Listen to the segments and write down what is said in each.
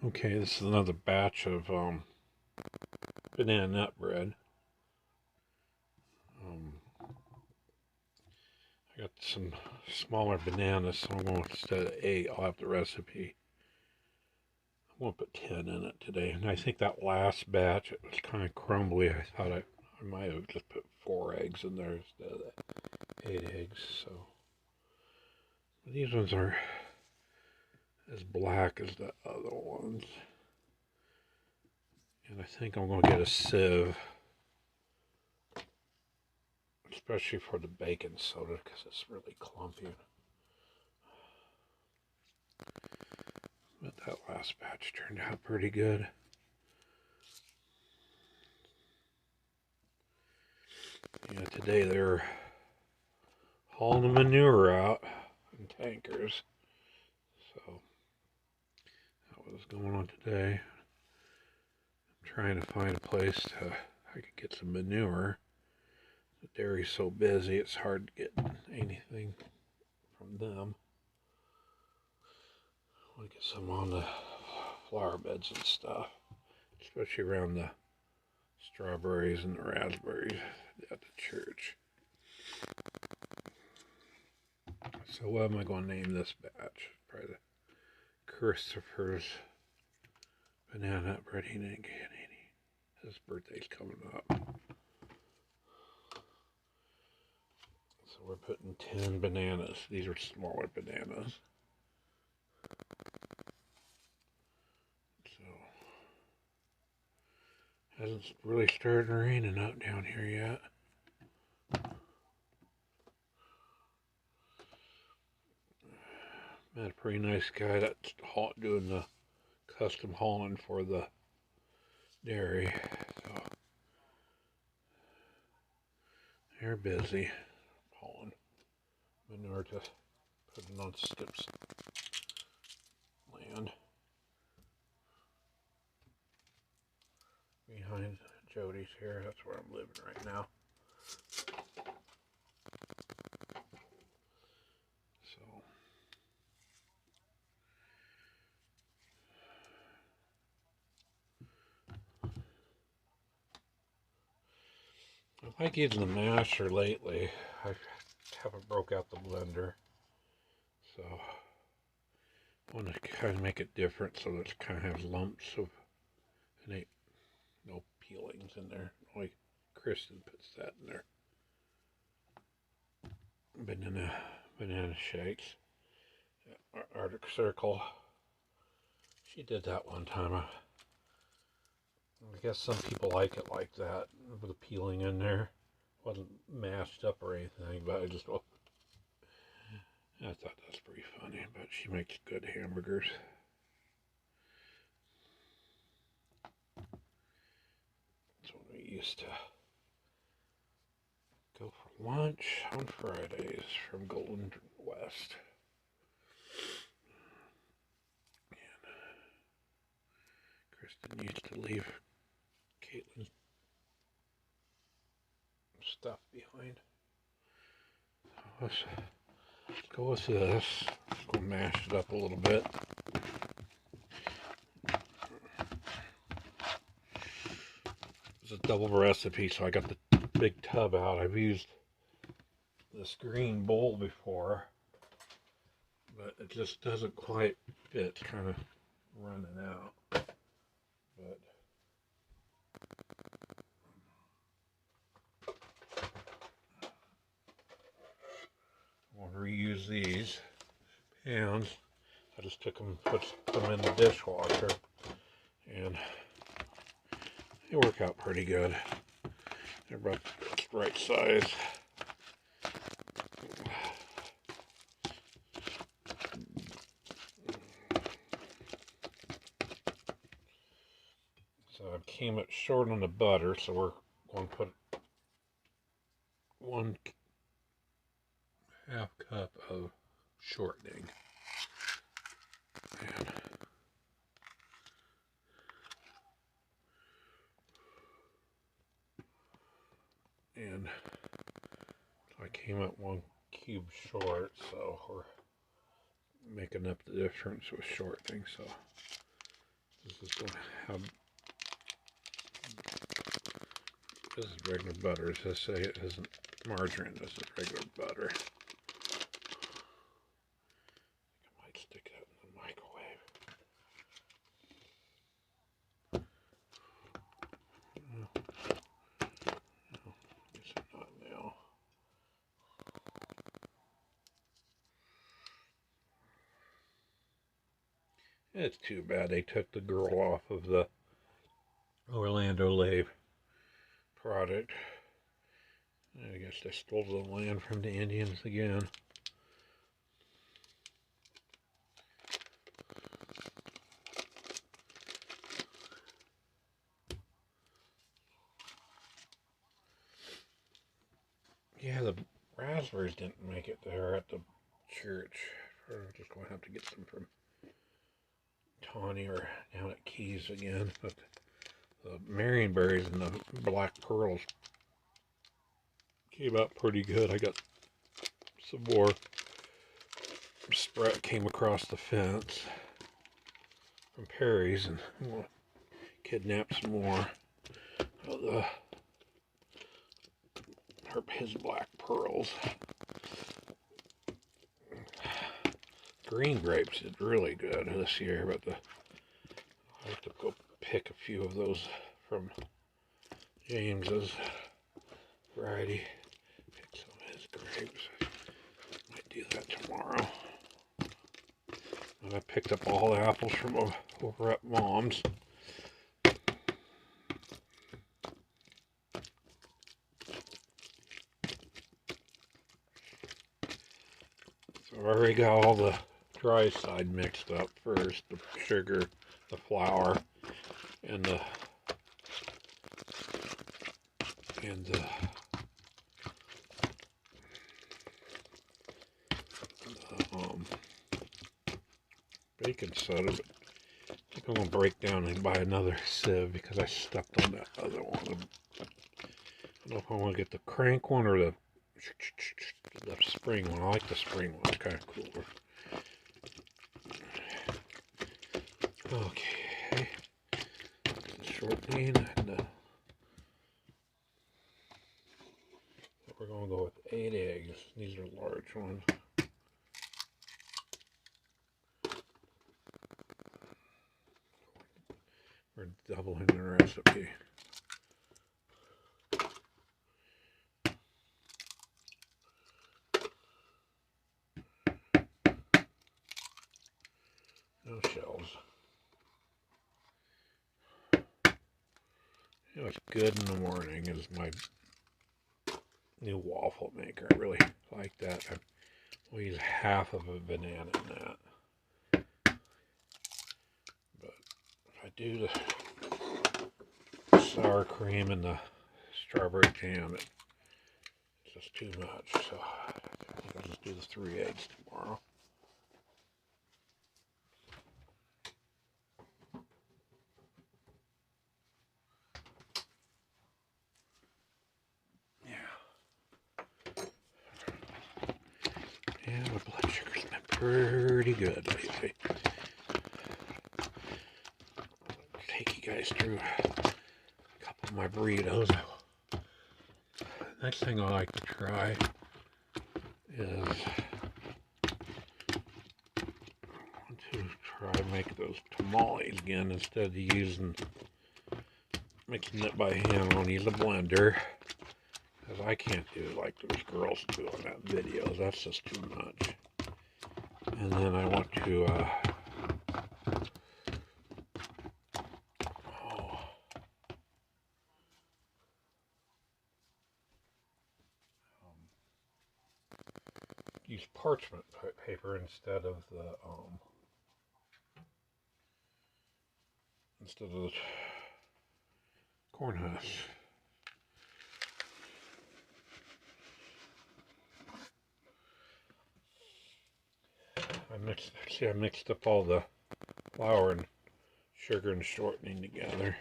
Okay, this is another batch of banana nut bread. I got some smaller bananas, so I'm going to, instead of 8, I'll have the recipe. I'm going to put 10 in it today. And I think that last batch, it was kind of crumbly. I thought I might have just put 4 eggs in there instead of 8 eggs. So these ones are as black as the other ones. And I think I'm going to get a sieve, especially for the baking soda, because it's really clumpy. But that last batch turned out pretty good. Yeah, today they're hauling the manure out in tankers. So that was going on today. I'm trying to find a place I could get some manure. The dairy's so busy, it's hard to get anything from them. I want to get some on the flower beds and stuff, especially around the strawberries and the raspberries at the church. So what am I going to name this batch? Probably the Christopher's banana nut bread. He didn't get any. His birthday's coming up. So we're putting 10 bananas. These are smaller bananas. So hasn't really started raining out down here yet. Met a pretty nice guy that's doing the custom hauling for the dairy. So they're busy hauling manure to put it on Skip's land. Behind Jody's here, that's where I'm living right now. So I like using the masher lately. I haven't broke out the blender, so I want to kind of make it different so that it kind of has lumps of and ain't no peelings in there. Only Kristen puts that in there. Banana shakes. Arctic Circle. She did that one time. I guess some people like it like that, with the peeling in there. Wasn't mashed up or anything, but I thought that's pretty funny. But she makes good hamburgers. That's when we used to go for lunch on Fridays from Golden West. And Kristen used to leave Caitlin's stuff behind. Let's go with this. Let's go mash it up a little bit. It's a double recipe, so I got the big tub out. I've used this green bowl before, but it just doesn't quite fit. It's kind of running out. But I want to reuse these pans. I just took them, put them in the dishwasher, and they work out pretty good. They're about the right size. So I came up short on the butter, so we're going to put 1/2 cup of shortening. And I came up 1 cube short, so we're making up the difference with shortening. So This is going to have, this is regular butter. It says say it isn't margarine. This is regular butter. I might stick that in the microwave. No, guess not now. It's too bad they took the girl off of the Orlando Lave product. I guess they stole the land from the Indians again. Yeah, the raspberries didn't make it there at the church. We're just going to have to get some from Tawny or down at Keys again. But the Marionberries and the black pearls came out pretty good. I got some more sprout came across the fence from Perry's, and we'll kidnap some more of his black pearls. Green grapes did really good this year, but I have to go pick a few of those from James's variety. Pick some of his grapes. Might do that tomorrow. And I picked up all the apples from over at Mom's. So I've already got all the dry side mixed up first. The sugar, the flour, and the baking soda, but I think I'm going to break down and buy another sieve because I stepped on that other one. I don't know if I want to get the crank one or the spring one. I like the spring one. It's kind of cooler. Okay. Shortening, and we're going to go with 8 eggs. These are large ones. We're doubling the recipe. No shells. You know what's good in the morning is my new waffle maker. I really like that. We'll use half of a banana in that. But if I do the sour cream and the strawberry jam, it's just too much. So I think I'll just do the 3 eggs tomorrow. Yeah, my blood sugar's been pretty good lately. I'll take you guys through a couple of my burritos. Next thing I like to try is make those tamales again instead of mixing it by hand. I'm going to use a blender. Because I can't do it like those girls do on that videos. That's just too much. And then I want to use parchment paper instead of the corn husk. I mixed up all the flour and sugar and shortening together.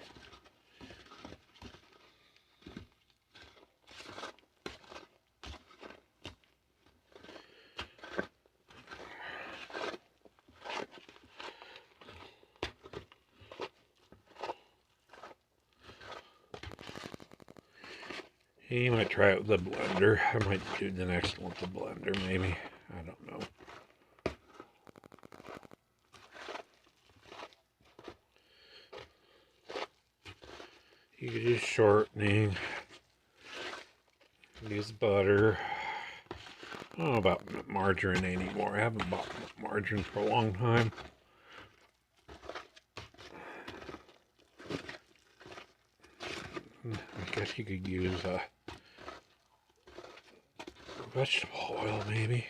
You might try it with the blender. I might do the next one with the blender, maybe. I don't know. You could use shortening. Use butter. I don't know about margarine anymore. I haven't bought margarine for a long time. I guess you could use vegetable oil, maybe.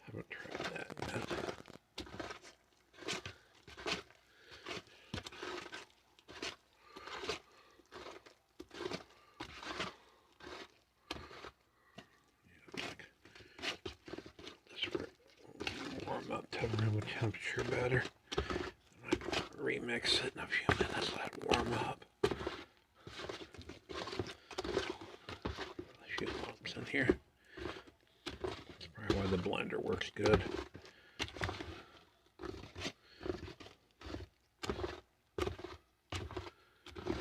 Haven't tried that yet. Warm up to room temperature better. I might remix it in a few minutes, let it warm up. A few lumps in here. That's probably why the blender works good.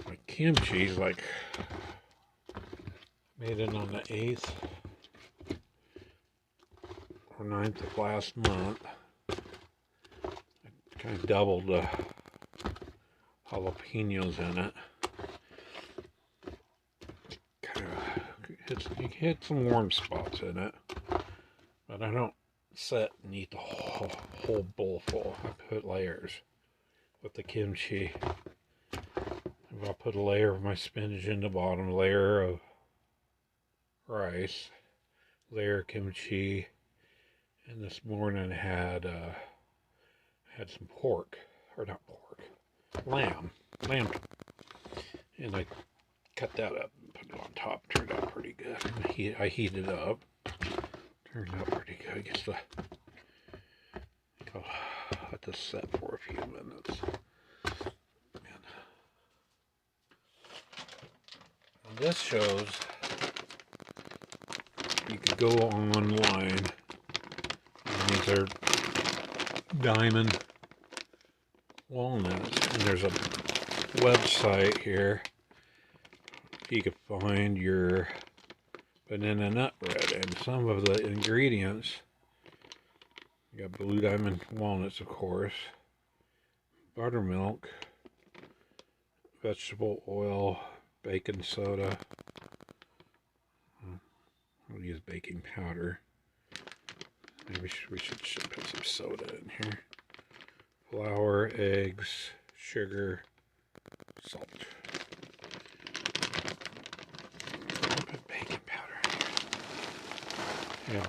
My kimchi is like, made it on the 8th or 9th of last month. I kind of doubled the jalapenos in it. Kind of, you hit some warm spots in it, but I don't set and eat the whole bowl full. I put layers with the kimchi. I'll put a layer of my spinach in the bottom, layer of rice, layer of kimchi, and this morning I had some pork, or not pork, lamb, and I cut that up and put it on top. Turned out pretty good. I heated it up. Turned out pretty good. I guess I'll let this set for a few minutes. And this shows you could go online. And these are diamond walnuts, and there's a website here. You could find your banana nut bread, and some of the ingredients. You got blue diamond walnuts, of course, buttermilk, vegetable oil, baking soda. I'll use baking powder. Maybe we should put some soda in here. Flour, eggs, sugar, salt. I'll put baking powder in here. Yeah.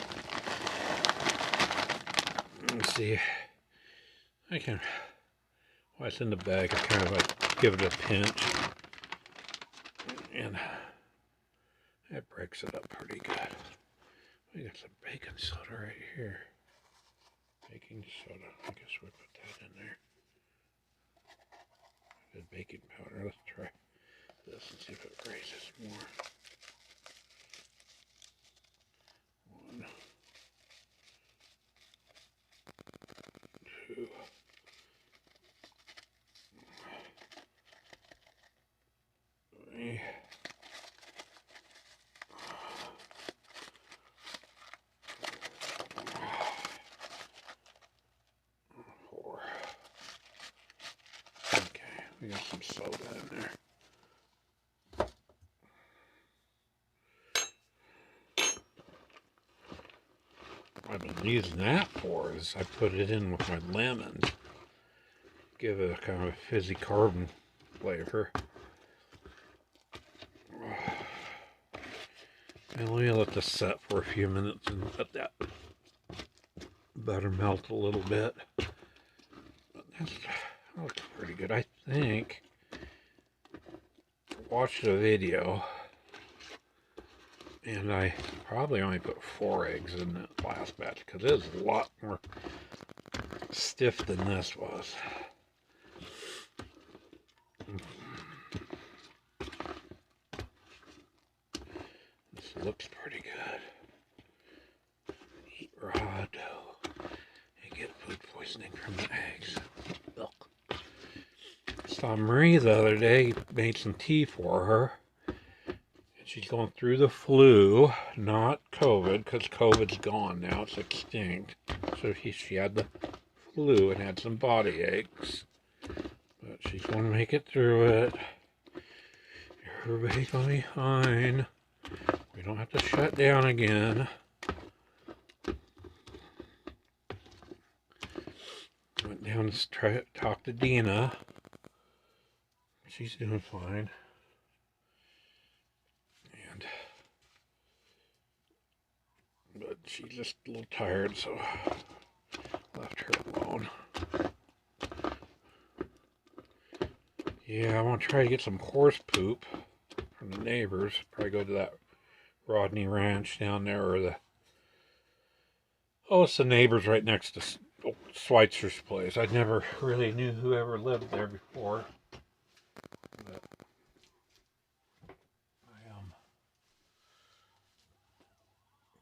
Let's see. I can. While it's in the bag, I kind of like give it a pinch, and that breaks it up pretty good. We got some baking soda right here. Baking soda. I guess we put that in there. Good baking powder. Let's try this and see if it raises more. 1, 2. 3. 4. Okay, we got some soda in there. What I've been using that for is I put it in with my lemons. Give it a kind of a fizzy carbon flavor. And let me let this set for a few minutes and let that butter melt a little bit. But that looks pretty good. I think I watched a video and I probably only put 4 eggs in that last batch because it is a lot more stiff than this was. This looks pretty good. Eat raw dough and get food poisoning from the eggs. Milk. Saw Marie the other day, made some tea for her. And she's going through the flu, not COVID, because COVID's gone now, it's extinct. So she had the flu and had some body aches. But she's going to make it through it. Everybody's going to be fine. We don't have to shut down again. Went down to talk to Dina. She's doing fine. But she's just a little tired, so left her alone. Yeah, I want to try to get some horse poop from the neighbors. Probably go to that Rodney Ranch down there, or it's the neighbors right next to Schweitzer's place. I never really knew whoever lived there before. But I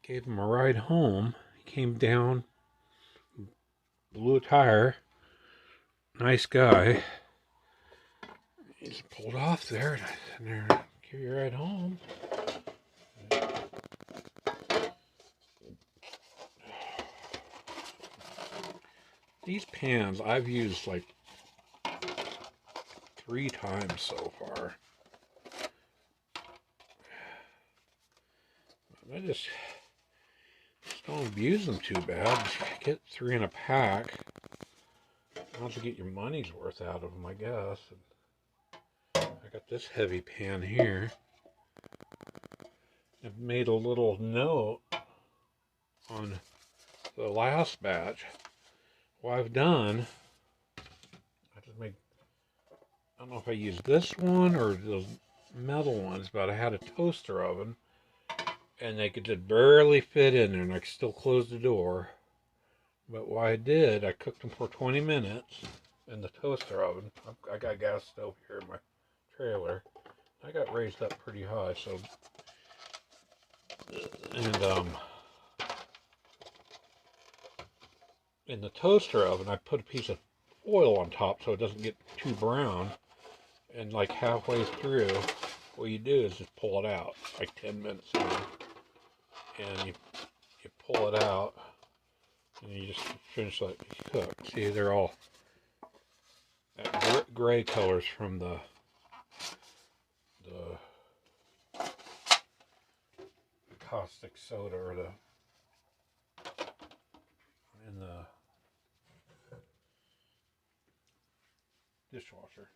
gave him a ride home. He came down, blew a tire. Nice guy. He just pulled off there, and I said, "There, give you a ride home." These pans I've used like 3 times so far. I just don't abuse them too bad. Just get 3 in a pack. Not to get your money's worth out of them, I guess. I got this heavy pan here. I've made a little note on the last batch. What I've done, I don't know if I used this one or those metal ones, but I had a toaster oven, and they could just barely fit in there, and I could still close the door. But what I did, I cooked them for 20 minutes in the toaster oven. I got a gas stove here in my trailer. I got raised up pretty high, so, and in the toaster oven, I put a piece of foil on top so it doesn't get too brown. And like halfway through, what you do is just pull it out, like 10 minutes in, and you pull it out, and you just finish like cook. See, they're all that gray colors from the caustic soda or in the dishwasher.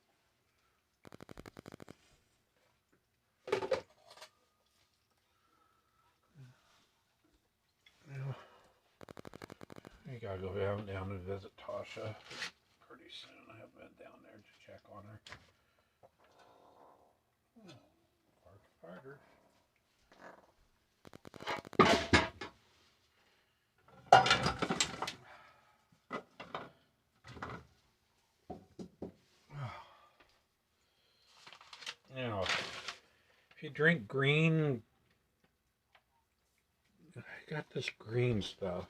Well, I gotta go down and visit Tasha pretty soon. I haven't been down there to check on her. Farter. You know, if you drink green, I got this green stuff.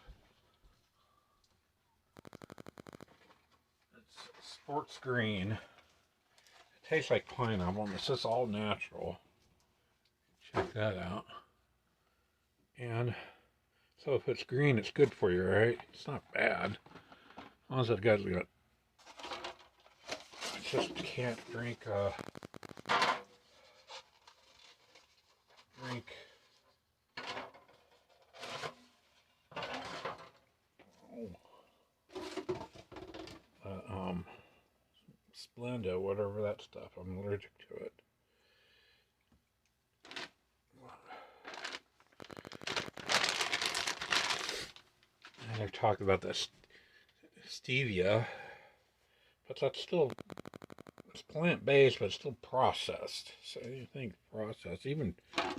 It's sports green. It tastes like pineapple, and it says all natural. Check that out. And so if it's green, it's good for you, right? It's not bad. As long as that guy's got. I just can't drink. Splenda, whatever that stuff. I'm allergic to it. And I've talked about this stevia, but that's still, it's plant-based, but it's still processed. So you think processed, even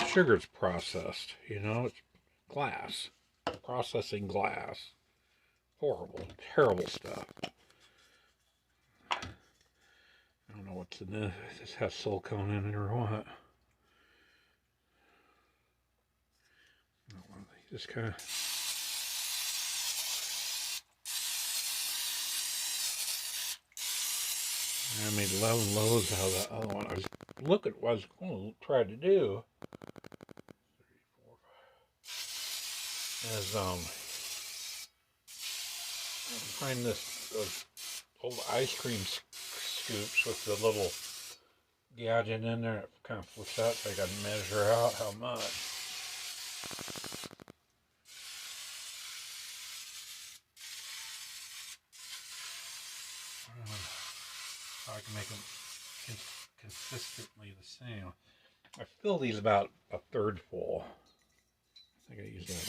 sugar's processed, you know, it's glass, processing glass. Horrible, terrible stuff. I don't know what's in this. This has silicone in it or what. Just kind of. I made 11 loaves out of that other one. Look at what I was going to try to do. Is find those old ice cream scoops with the little gadget in there. It kind of flips out, so I got to measure out how much. So I can make them consistently the same. I fill these about a third full. I think I use that up.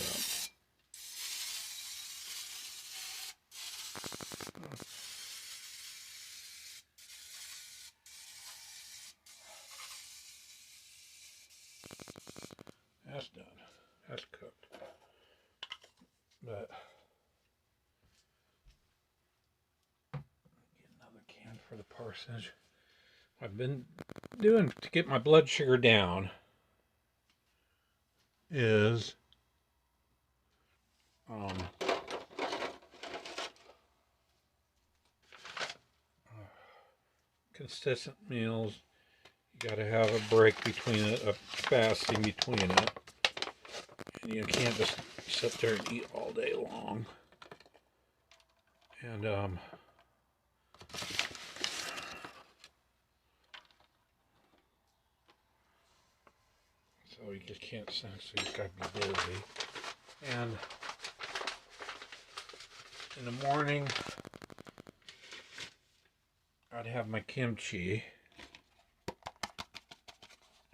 That's done. That's cooked. But get another can for the parsonage. I've been doing to get my blood sugar down is consistent meals. You got to have a break between it, a fasting between it, and you can't just sit there and eat all day long. And so you just can't sense. So you got to be busy. And in the morning, I'd have my kimchi,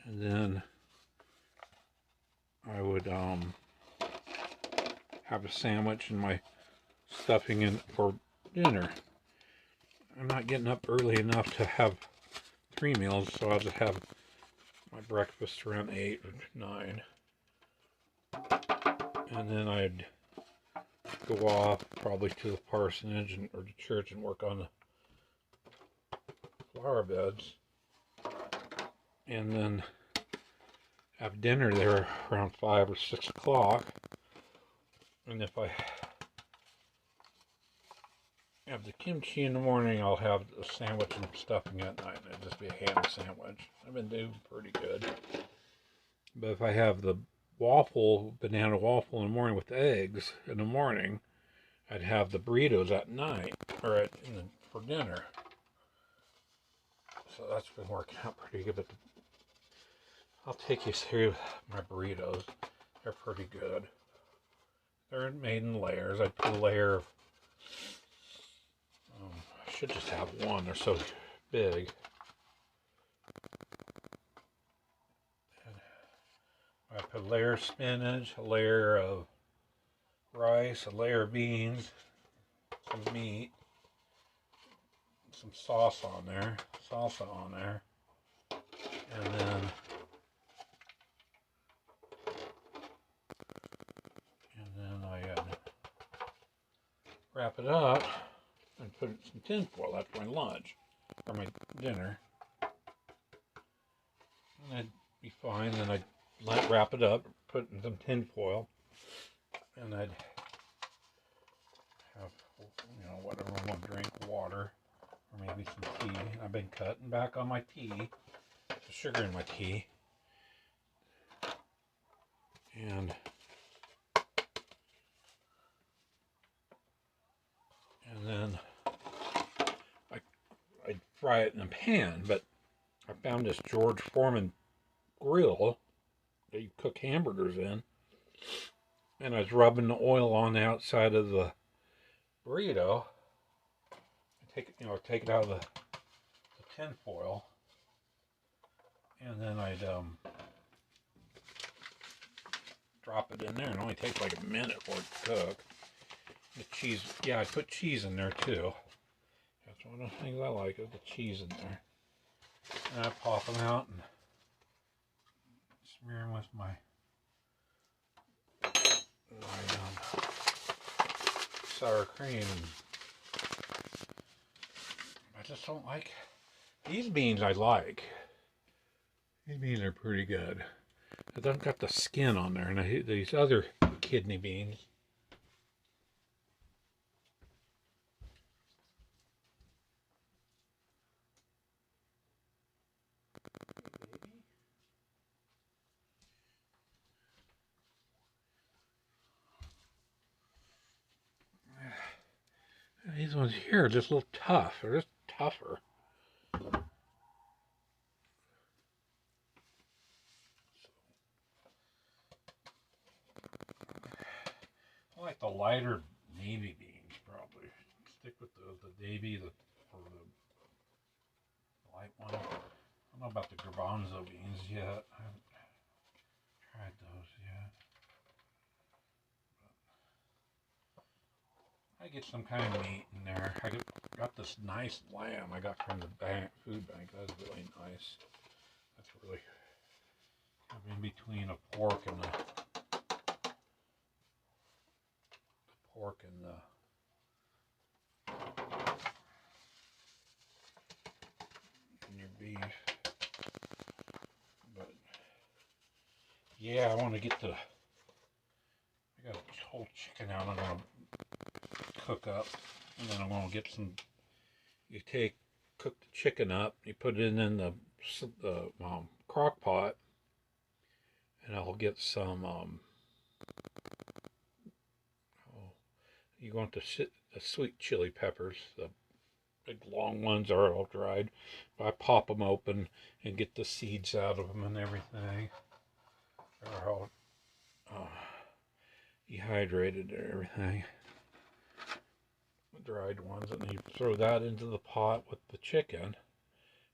and then I would have a sandwich and my stuffing in for dinner. I'm not getting up early enough to have 3 meals, so I'll just have my breakfast around 8 or 9. And then I'd go off probably to the parsonage or the church and work on the flower beds. And then have dinner there around 5 or 6 o'clock. And if I have the kimchi in the morning, I'll have a sandwich and stuffing at night. It'll just be a ham sandwich. I've been doing pretty good. But if I have the banana waffle in the morning with eggs in the morning, I'd have the burritos at night or for dinner. So that's been working out pretty good. But I'll take you through my burritos. They're pretty good. They're made in layers. I put a layer of, I should just have one. They're so big. I put a layer of spinach, a layer of rice, a layer of beans, some meat, some salsa on there, and then I wrap it up and put it in some tin foil. That's my lunch or my dinner, and that'd be fine. Then I'd wrap it up, put it in some tin foil, and I'd have, whatever I want to drink, water or maybe some tea. I've been cutting back on my tea, the sugar in my tea, and then I'd fry it in a pan. But I found this George Foreman grill that you cook hamburgers in, and I was rubbing the oil on the outside of the burrito. Take it out of the tin foil, and then I'd drop it in there. It only takes like a minute for it to cook. The cheese, I put cheese in there too. That's one of the things I like, is the cheese in there. And I pop them out and smear them with my sour cream. I just don't like these beans. I like these beans are pretty good. It doesn't got the skin on there, and I hate these other kidney beans. These ones here are just a little tough. They're just tougher. I like the lighter navy beans, probably. Stick with the navy, or the light one. I don't know about the garbanzo beans yet. I haven't tried those yet. I get some kind of meat in there. I got this nice lamb I got from the food bank. That's really nice. That's really in between a pork and your beef. But yeah, I want to get I got this whole chicken out. I'm gonna cook up, and then I'm gonna get some. You cook the chicken up. You put it in the crock pot, and I'll get some. You want the sweet chili peppers. The big long ones are all dried. I pop them open and get the seeds out of them and everything. They're all dehydrated and everything. The dried ones, and you throw that into the pot with the chicken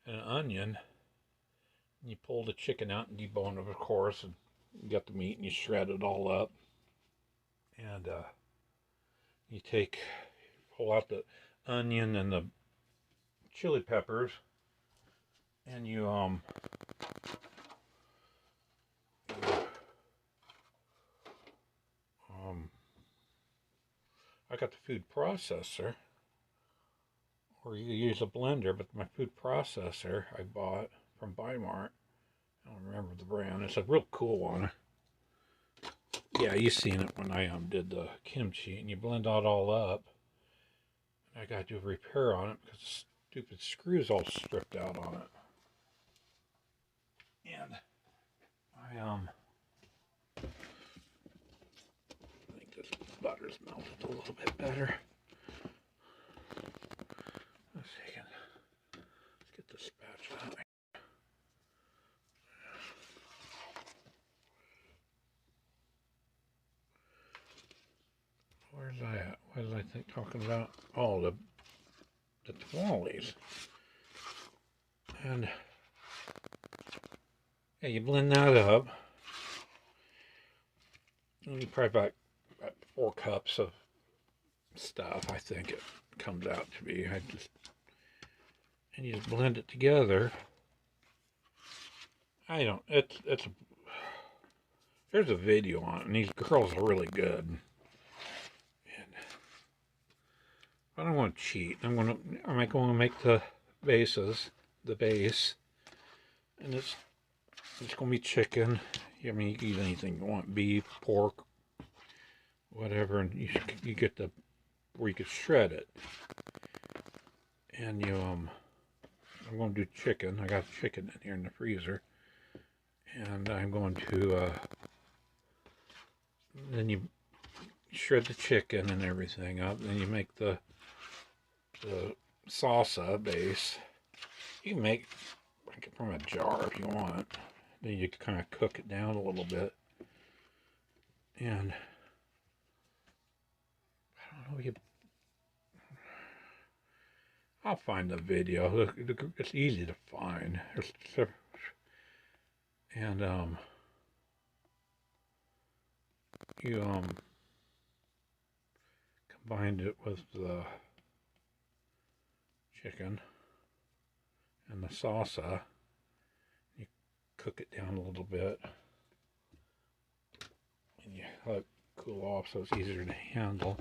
and an onion. And you pull the chicken out and debone it, of course, and you got the meat and you shred it all up. And you pull out the onion and the chili peppers, and you I got the food processor, or you use a blender, but my food processor I bought from Bi-Mart. I don't remember the brand. It's a real cool one. Yeah, you seen it when I did the kimchi, and you blend that all up. And I got to do a repair on it because the stupid screws all stripped out on it. And I think this butter's melted a little bit better. Let's get the spatula out. Where's I at? What was I talking about? Oh, the tamales. And yeah, you blend that up. And you probably about 4 cups of stuff, I think it comes out to be. And you just blend it together. There's a video on it, and these girls are really good. And I don't want to cheat. I'm going to make the base, and it's going to be chicken. I mean, you can eat anything you want, beef, pork, whatever, and you get where you can shred it. And I'm going to do chicken. I got chicken in here in the freezer, and I'm going to then you shred the chicken and everything up. Then you make the salsa base. You can make it from a jar if you want. Then you kind of cook it down a little bit, and I don't know. I'll find the video. It's easy to find. And you combined it with the chicken and the salsa. You cook it down a little bit, and you let it cool off so it's easier to handle.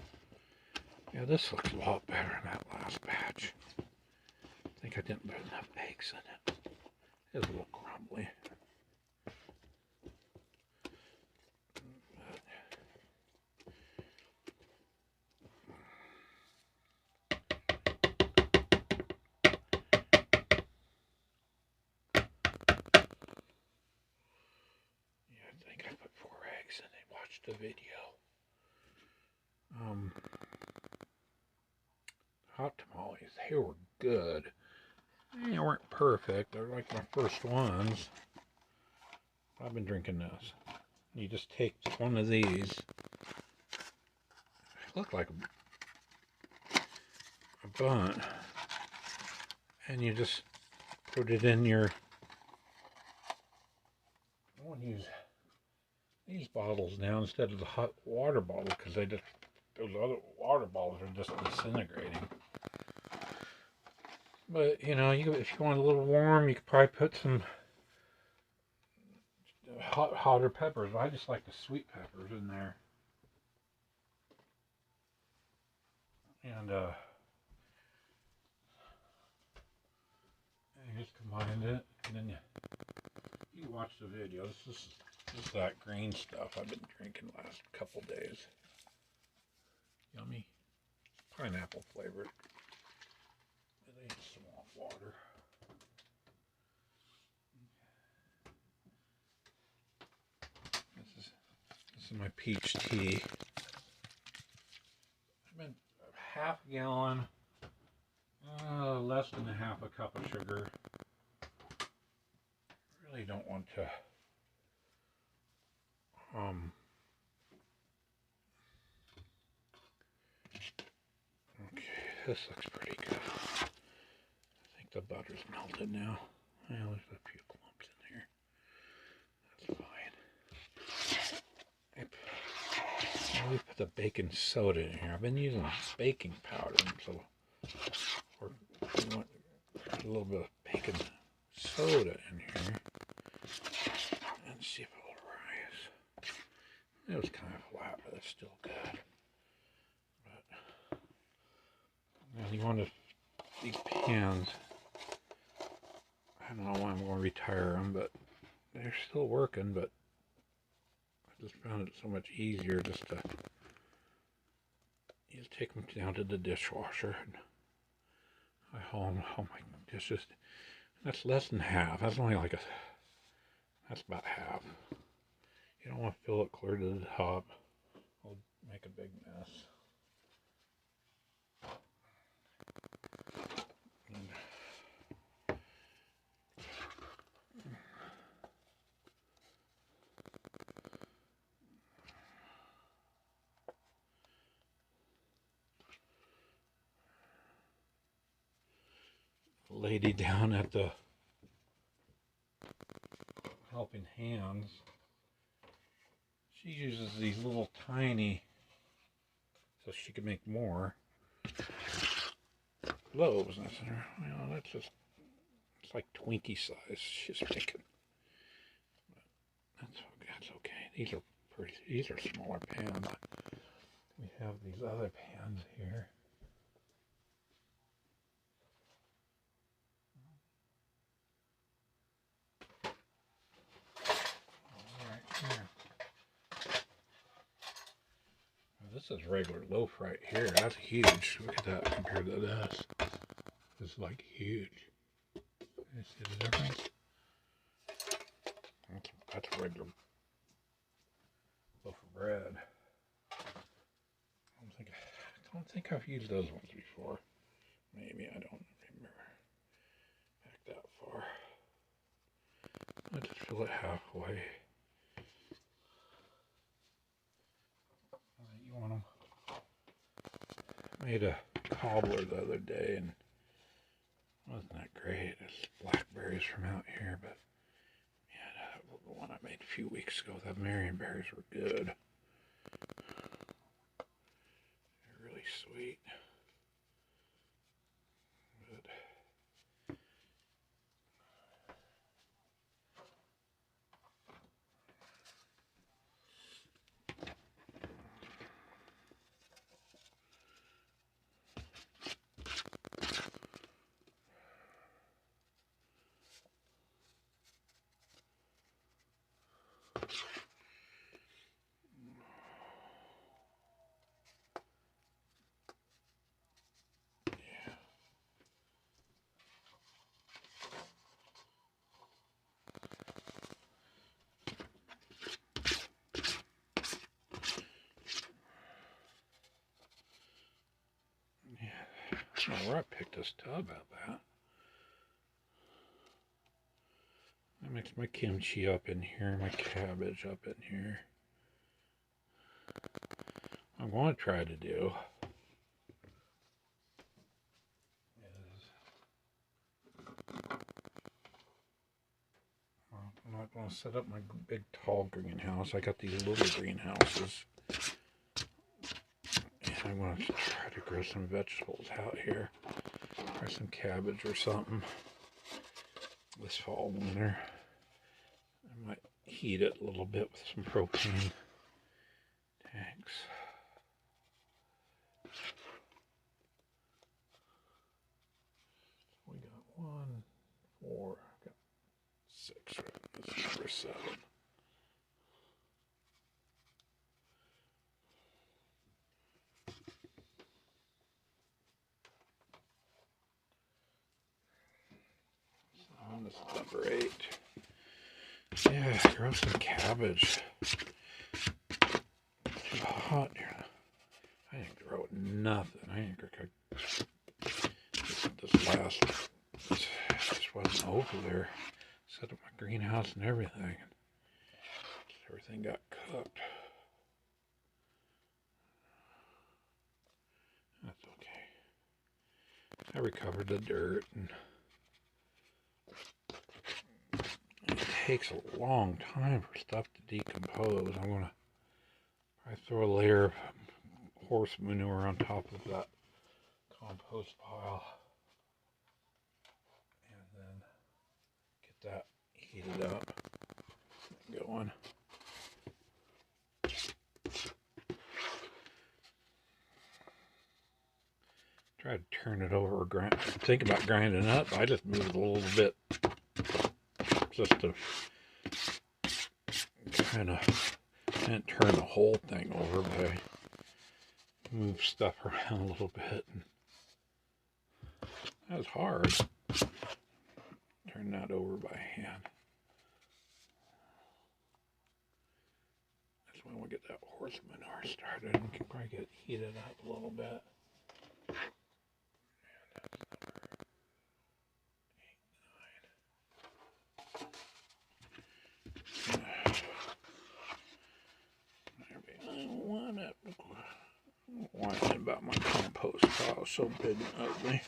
Yeah, this looks a lot better than that last batch. I think I didn't put enough eggs in it. It's a little crumbly. Yeah, I think I put 4 eggs in it. Watch the video. hot tamales. They were good. They weren't perfect. They're like my first ones. I've been drinking this. You just take one of these. They look like a bun. And you just put it in your... I want to use these bottles now instead of the hot water bottle because those other water bottles are just disintegrating. But you know, if you want a little warm, you could probably put some hotter peppers. I just like the sweet peppers in there, and you just combine it, and then you watch the video. This is that green stuff I've been drinking the last couple days. Yummy, pineapple flavored. It ain't swamp water. This is my peach tea. I've been half a gallon, less than a half a cup of sugar. Really don't want to okay, this looks pretty good. I think the butter's melted now. Well, there's a few clumps in here. That's fine. We put the baking soda in here. I've been using baking powder, so we want a little bit of baking soda in here. And see if it will rise. It was kind of flat, but it's still good. But you want to, these pans, I don't know why I'm going to retire them, but they're still working, but I just found it so much easier just to take them down to the dishwasher. And I haul my dishes. That's less than half. That's only like that's about half. You don't want to fill it clear to the top. It'll make a big mess. Lady down at the Helping Hands, she uses these little tiny, so she can make more loaves. And I said, well, that's just, it's like Twinkie size she's making. But that's okay. These are smaller pans. We have these other pans here. This is regular loaf right here. That's huge. Look at that compared to this. It's like huge. You see the difference? That's a regular loaf of bread. I don't think I've used those ones before. Maybe I don't remember back that far. I just fill it halfway. You want them? I made a cobbler the other day and wasn't that great. It's blackberries from out here, but yeah, the one I made a few weeks ago, the Marionberries were good. They're really sweet. But I don't know where I picked this tub at that. I mix my kimchi up in here, my cabbage up in here. What I'm going to try to do is, well, I'm not going to set up my big tall greenhouse. I got these little greenhouses. And I'm going to try to grow some vegetables out here. Try some cabbage or something this fall, winter. I might heat it a little bit with some propane tanks. We got 1, 4, got 6, right? That's number 7. So this is number 8. Yeah, grow some cabbage. Too hot here. I didn't grow nothing. I didn't grow this wasn't over there. Set up my greenhouse and everything. Everything got cooked. That's okay. I recovered the dirt, and it takes a long time for stuff to decompose. I'm gonna throw a layer of horse manure on top of that compost pile, and then get that heated up and going. Try to turn it over, think about grinding it up. I just move it a little bit just to kind of, and turn the whole thing over, but I move stuff around a little bit. And that was hard. Turn that over by hand. That's when we get that horse manure started, and we can probably get it heated up a little bit. Whining about my compost pile, so big and ugly.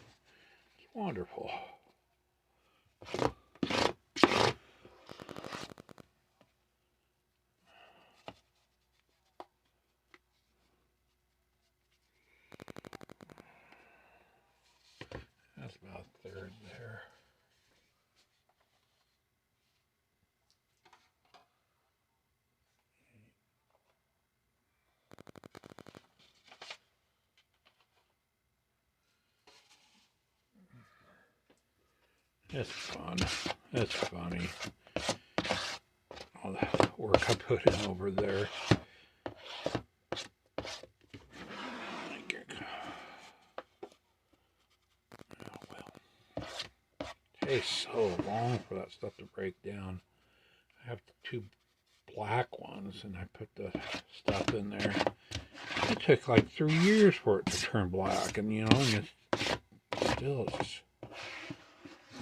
It's wonderful. That's about a third there. It's fun. It's funny. All the work I put in over there. Oh well. It takes so long for that stuff to break down. I have 2 black ones, and I put the stuff in there. It took like 3 years for it to turn black, and you know, and it's still just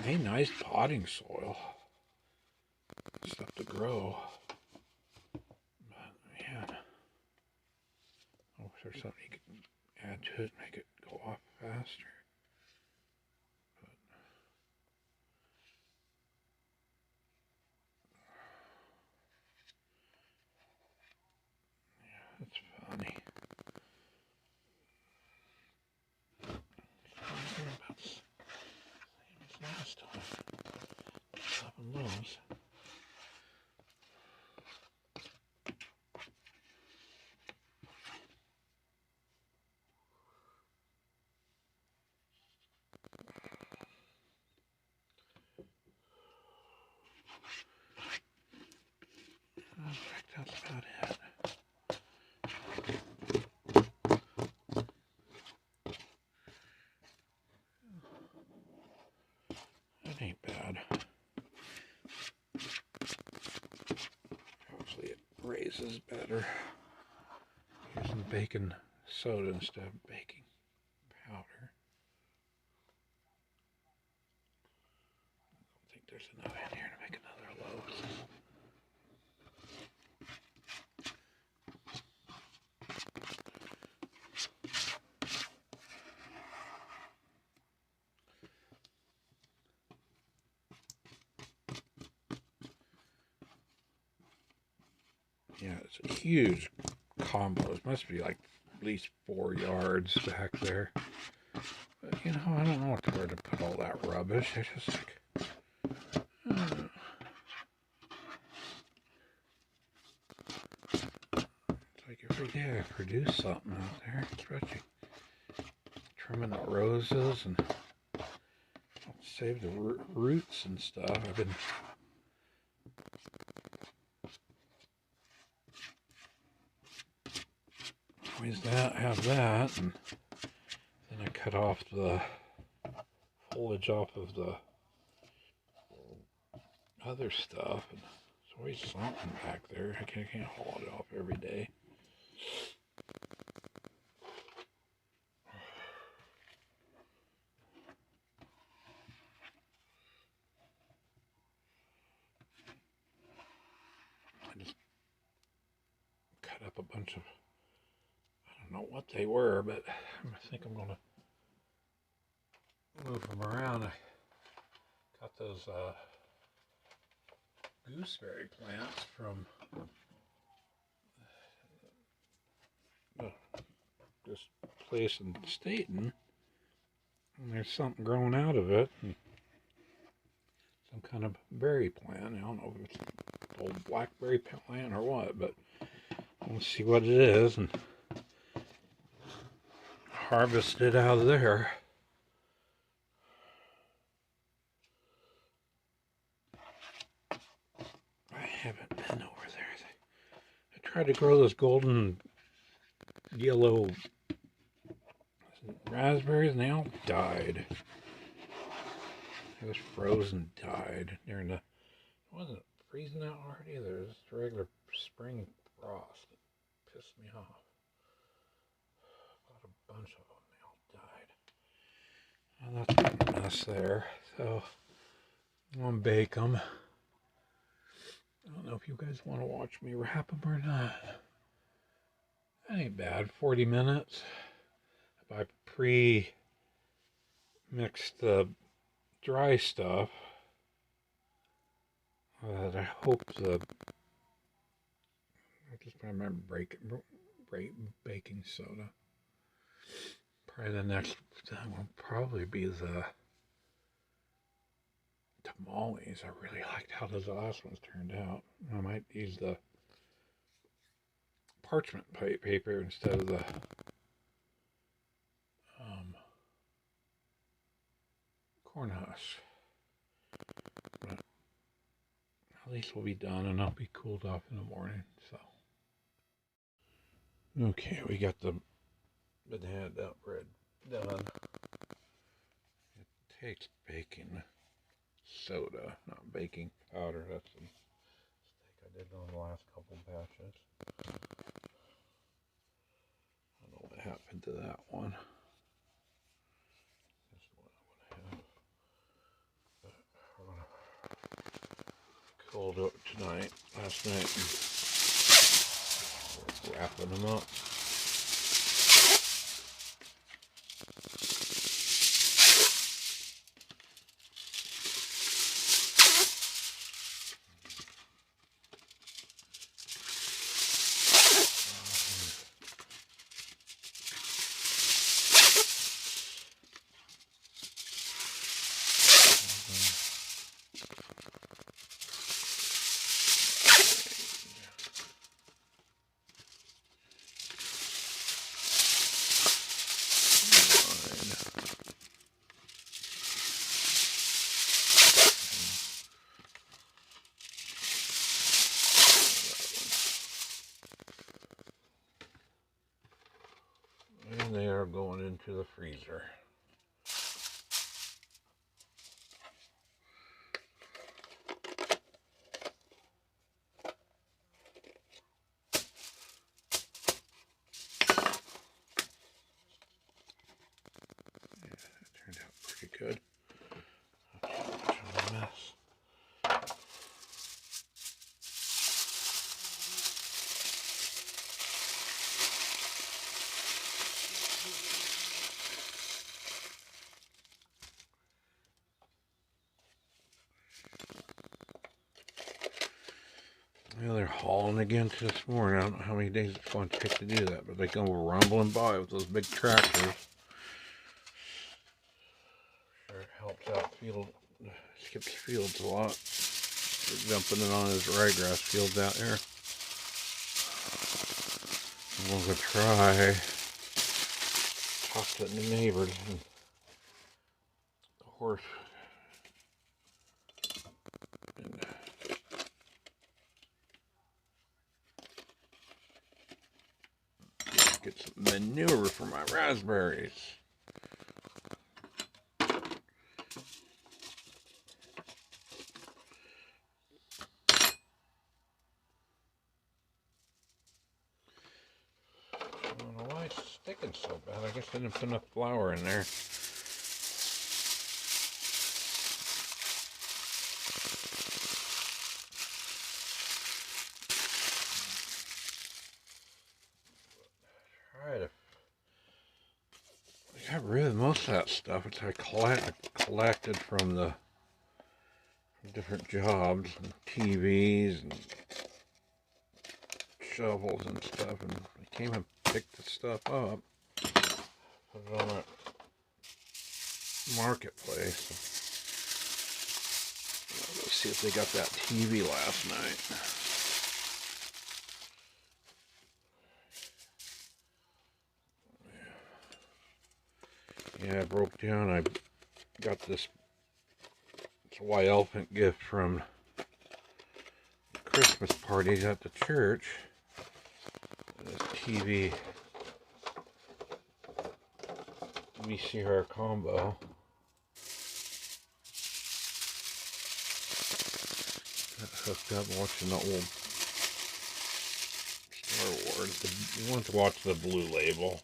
made nice potting soil. Stuff to grow. But man, I wish there's something you could add to it, make it go off faster. But yeah, it's funny. About the same as last time. 7 loaves. I think that's about it. That ain't bad. Hopefully it raises better. Using baking soda instead of baking powder. there's enough in here to make another loaf. Yeah, it's a huge combo. It must be like at least 4 yards back there. But, you know, I don't know where to put all that rubbish. I just like... It's like every day I produce something out there, especially trimming the roses and save the roots and stuff. I've been always have that, and then I cut off the foliage off of the other stuff, and there's always something back there. I can't haul it off every day. I just cut up a bunch of, I don't know what they were, but I think I'm gonna move them around. I got those gooseberry plants from this place in Staten, and there's something growing out of it, and some kind of berry plant. I don't know if it's an old blackberry plant or what, but we'll see what it is and harvest it out of there. I haven't been over there. I tried to grow those golden yellow raspberries and they all died. It was frozen, died during the, it wasn't freezing out hard either. It was just regular spring frost. It pissed me off. Bought a bunch of them, they all died. Well, that's a mess there. So I'm gonna bake them. I don't know if you guys want to watch me wrap them or not. That ain't bad. 40 minutes. If I pre-mixed the dry stuff, I hope I just remember baking soda. Probably the next thing will probably be the tamales. I really liked how those last ones turned out. I might use the parchment paper instead of the corn husk. But at least we'll be done and I'll be cooled off in the morning. So okay, we got the banana nut bread done. It takes baking soda, not baking powder. That's a mistake I did on the last couple batches. I don't know what happened to that one. This one I'm gonna have. But we're gonna cold it tonight, last night, and we're wrapping them up. And they are going into the freezer. Yeah, it turned out pretty good. Not too much of a mess. Well, they're hauling again this morning. I don't know how many days it's going to take to do that, but they come rumbling by with those big tractors. Sure, it helps out skips fields a lot. They're dumping it on his ryegrass fields out here. I'm going to try talk to the neighbors and the horse. And get some manure for my raspberries. I don't know why it's sticking so bad. I guess I didn't put enough flour in there. I got rid of most of that stuff, which I collected from the different jobs, and TVs and shovels and stuff, and I came and picked the stuff up, put it on a marketplace. Let's see if they got that TV last night. Yeah, I broke down. I got this white elephant gift from Christmas parties at the church. This TV VCR combo. Got hooked up watching the old Star Wars. You want to watch the blue label,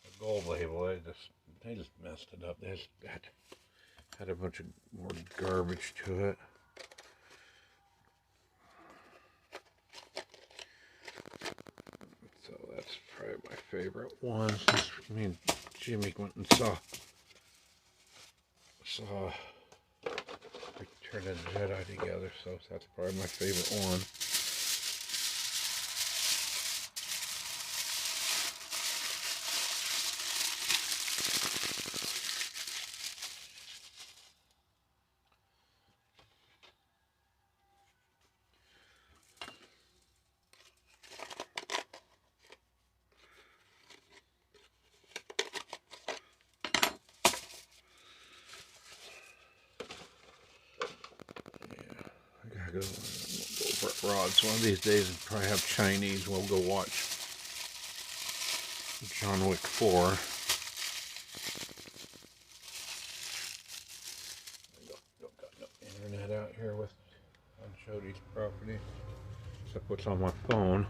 the gold label. They just messed it up. They just had a bunch of more garbage to it. So that's probably my favorite one. Since me and Jimmy went and saw Return of the Jedi together, so that's probably my favorite one. Go over at Rod's one of these days and probably have Chinese. We'll go watch John Wick 4. Don't got no internet out here with on Jody's property, except what's on my phone.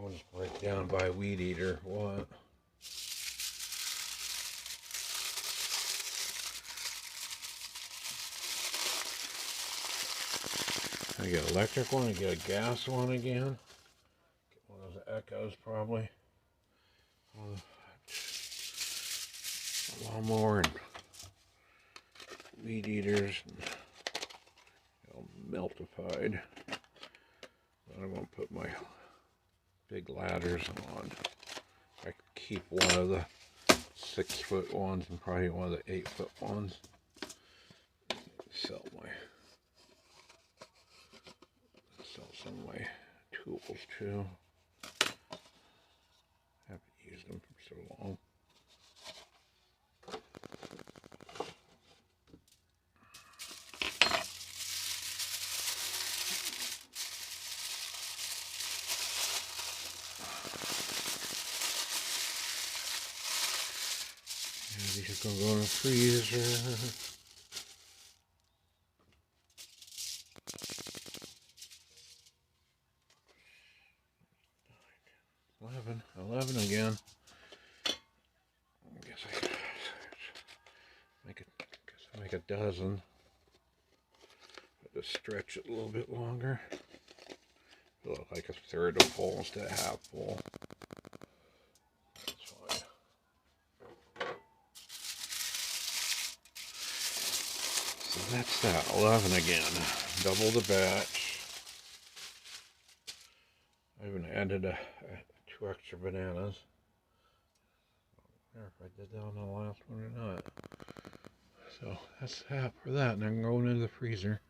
I'll just break down by weed eater. What? I get an electric one, I get a gas one again. Get one of those Echoes probably. Lawnmower and weed eaters. All meltified. But I'm going to put my big ladders on. I keep one of the 6-foot ones and probably one of the 8-foot ones. Sell some of my tools too. Haven't used them for so long. These are going to go in the freezer. 11 again. I guess I make a dozen. Just stretch it a little bit longer. It'll look like a third of full instead of half full. That's fine. That's that, 11 again. Double the batch. I even added 2 extra bananas. I don't know if I did that on the last one or not. So that's that for that, and I'm going into the freezer.